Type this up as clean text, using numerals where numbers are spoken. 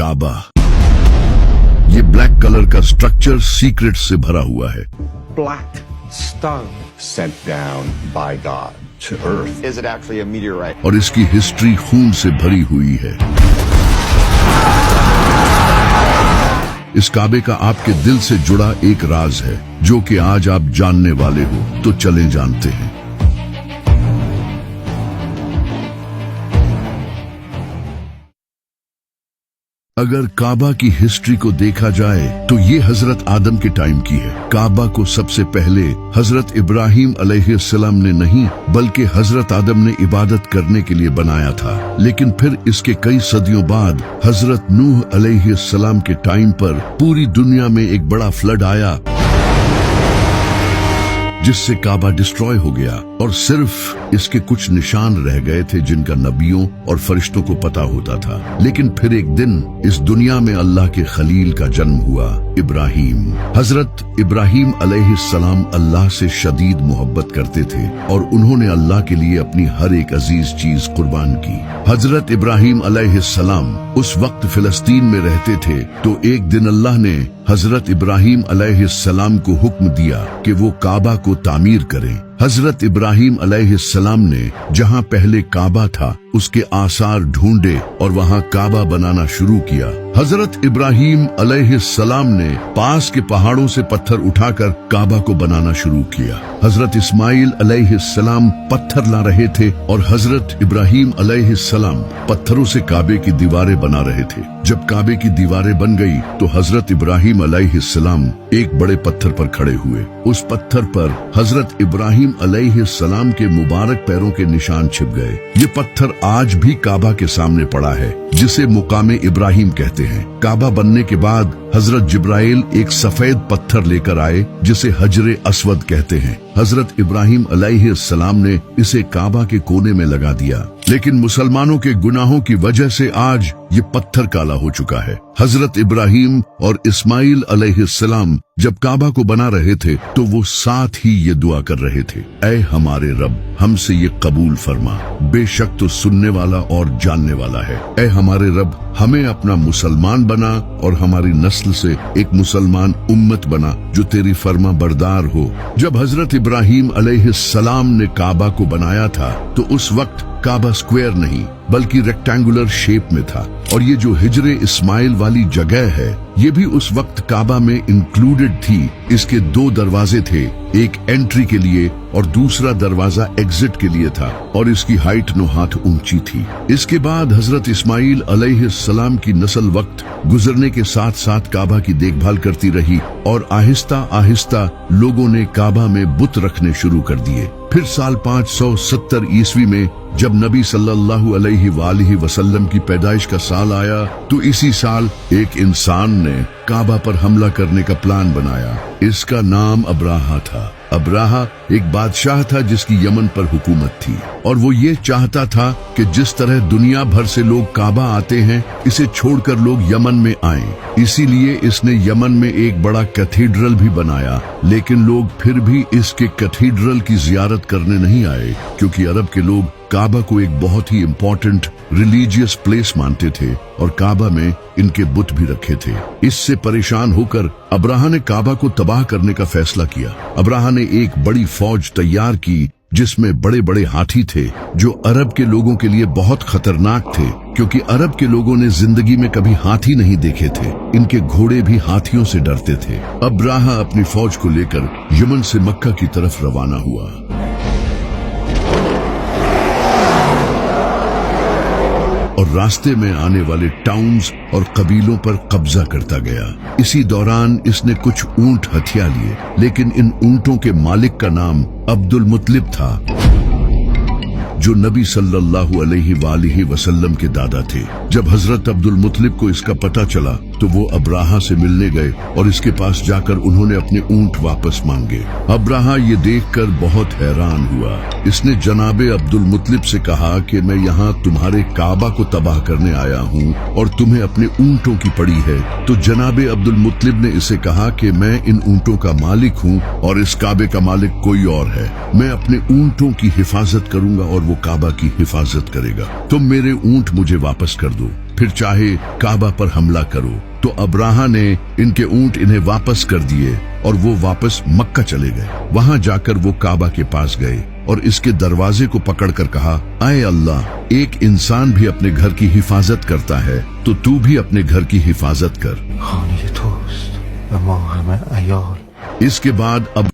काबा। ये black colour का structure secret से भरा हुआ है। Black stone sent down by God to earth. Is it actually a meteorite? और इसकी हिस्ट्री खून से भरी हुई है। इस काबे का आपके दिल से जुड़ा एक राज है जो कि आज आप जानने वाले हो, तो चलें जानते हैं। अगर काबा की हिस्ट्री को देखा जाए तो ये हजरत आदम के टाइम की है। काबा को सबसे पहले हजरत इब्राहिम अलैहिस्सलाम ने नहीं बल्कि हजरत आदम ने इबादत करने के लिए बनाया था। लेकिन फिर इसके कई सदियों बाद हजरत नूह अलैहिस्सलाम के टाइम पर पूरी दुनिया में एक बड़ा फ्लड आया जिससे काबा डिस्ट्रॉय हो गया और सिर्फ इसके कुछ निशान रह गए थे जिनका नबियों और फरिश्तों को पता होता था। लेकिन फिर एक दिन इस दुनिया में अल्लाह के खलील का जन्म हुआ, इब्राहिम। हजरत इब्राहिम अलैहिस्सलाम अल्लाह से शदीद मोहब्बत करते थे और उन्होंने अल्लाह के लिए अपनी हर एक अजीज चीज कुर्बान की। हजरत इब्राहिम अलैहिस्सलाम उस वक्त फिलिस्तीन में रहते थे, तो एक दिन अल्लाह ने हजरत इब्राहिम अलैहिस्सलाम को हुक्म दिया कि वो काबा को तामीर करें। हजरत इब्राहिम अलैहिस्सलाम ने जहां पहले काबा था उसके आसार ढूंढे और वहां काबा बनाना शुरू किया। हजरत इब्राहिम अलैहिस्सलाम ने पास के पहाड़ों से पत्थर उठाकर काबा को बनाना शुरू किया। हजरत इस्माइल अलैहिस्सलाम पत्थर ला रहे थे और हजरत इब्राहिम अलैहिस्सलाम पत्थरों से काबे की दीवारें बना रहे थे। जब काबे की दीवारें बन गई तो हजरत इब्राहिम अलैहिस्सलाम एक बड़े पत्थर पर खड़े हुए। उस पत्थर पर हजरत इब्राहिम अलैहिस्सलाम के मुबारक पैरों के निशान छिप गए। ये पत्थर आज भी काबा के सामने पड़ा है, जिसे मुकामे इब्राहिम कहते हैं। काबा बनने के बाद हजरत जिब्राइल एक सफेद पत्थर लेकर आए जिसे हजरे अस्वद कहते हैं। हजरत इब्राहिम अलैहिस्सलाम ने इसे काबा के कोने में लगा दिया, लेकिन मुसलमानों के गुनाहों की वजह से आज ये पत्थर काला हो चुका है। हजरत इब्राहिम और इस्माइल अलैहिस्सलाम जब काबा को बना रहे थे तो वो साथ ही ये दुआ कर रहे थे, ऐ हमारे रब, हमसे ये कबूल फरमा, बेशक तो सुनने वाला और जानने वाला है। ऐ हमारे रब, हमें अपना मुसलमान बना और हमारी नस्ल से एक मुसलमान उम्मत बना जो तेरी फर्मा बरदार हो। जब हजरत इब्राहिम अलैहिस्सलाम ने काबा को बनाया था तो उस वक्त काबा स्क्वायर नहीं बल्कि रेक्टेंगुलर शेप में था, और ये जो हिजरे इस्माइल वाली जगह है ये भी उस वक्त काबा में इंक्लूडेड थी। इसके दो दरवाजे थे, एक एंट्री के लिए और दूसरा दरवाजा एग्जिट के लिए था, और इसकी हाइट 9 हाथ ऊंची थी। इसके बाद हजरत इस्माइल अलैहिस्सलाम की नस्ल वक्त गुजरने के साथ साथ काबा की देखभाल करती रही और आहिस्ता आहिस्ता लोगों ने काबा में बुत रखने शुरू कर दिए। फिर साल 570 ईस्वी में जब नबी सल्लल्लाहु अलैहि वसल्लम की पैदाइश का साल आया तो इसी साल एक इंसान ने काबा पर हमला करने का प्लान बनाया। इसका नाम अब्राहा था। अब्राहा एक बादशाह था जिसकी यमन पर हुकूमत थी, और वो ये चाहता था कि जिस तरह दुनिया भर से लोग काबा आते हैं इसे छोड़कर लोग यमन में आएं। इसीलिए इसने यमन में एक बड़ा कैथीड्रल भी बनाया, लेकिन लोग फिर भी इसके कैथीड्रल की जियारत करने नहीं आए, क्योंकि अरब के लोग काबा को एक बहुत ही इम्पोर्टेंट रिलीजियस प्लेस मानते थे और काबा में इनके बुत भी रखे थे। इससे परेशान होकर अब्राहा ने काबा को तबाह करने का फैसला किया। अब्राहा ने एक बड़ी फौज तैयार की जिसमें बड़े बड़े हाथी थे जो अरब के लोगों के लिए बहुत खतरनाक थे, क्योंकि अरब के लोगों ने जिंदगी में कभी हाथी नहीं देखे थे। इनके घोड़े भी हाथियों से डरते थे। अब्राहा अपनी फौज को लेकर यमन से मक्का की तरफ रवाना हुआ। और रास्ते में आने वाले टाउन्स और कबीलों पर कब्जा करता गया। इसी दौरान इसने कुछ ऊंट हथिया लिए, लेकिन इन ऊंटों के मालिक का नाम अब्दुल मुत्तलिब था, जो नबी सल्लल्लाहु अलैहि वसल्लम के दादा थे। जब हजरत अब्दुल मुत्तलिब को इसका पता चला तो वो अब्राहा से मिलने गए और इसके पास जाकर उन्होंने अपने ऊंट वापस मांगे। अब्राहा ये देखकर बहुत हैरान हुआ। इसने जनाबे अब्दुल मुत्तलिब से कहा कि मैं यहाँ तुम्हारे काबा को तबाह करने आया हूँ और तुम्हें अपने ऊंटों की पड़ी है। तो जनाबे अब्दुल मुत्तलिब ने इसे कहा कि मैं इन ऊंटों का मालिक हूँ और इस काबे का मालिक कोई और है। मैं अपने ऊंटों की हिफाजत करूंगा और वो काबा की हिफाजत करेगा। तुम मेरे ऊंट मुझे वापस कर दो। फिर चाहे काबा पर हमला करो। तो अब्राहा ने इनके ऊंट इन्हें वापस कर दिए और वो वापस मक्का चले गए। वहां जाकर वो काबा के पास गए और इसके दरवाजे को पकड़कर कहा, आए अल्लाह, एक इंसान भी अपने घर की हिफाजत करता है तो तू भी अपने घर की हिफाजत कर। خانه توست و ما همه عیال. इसके बाद अब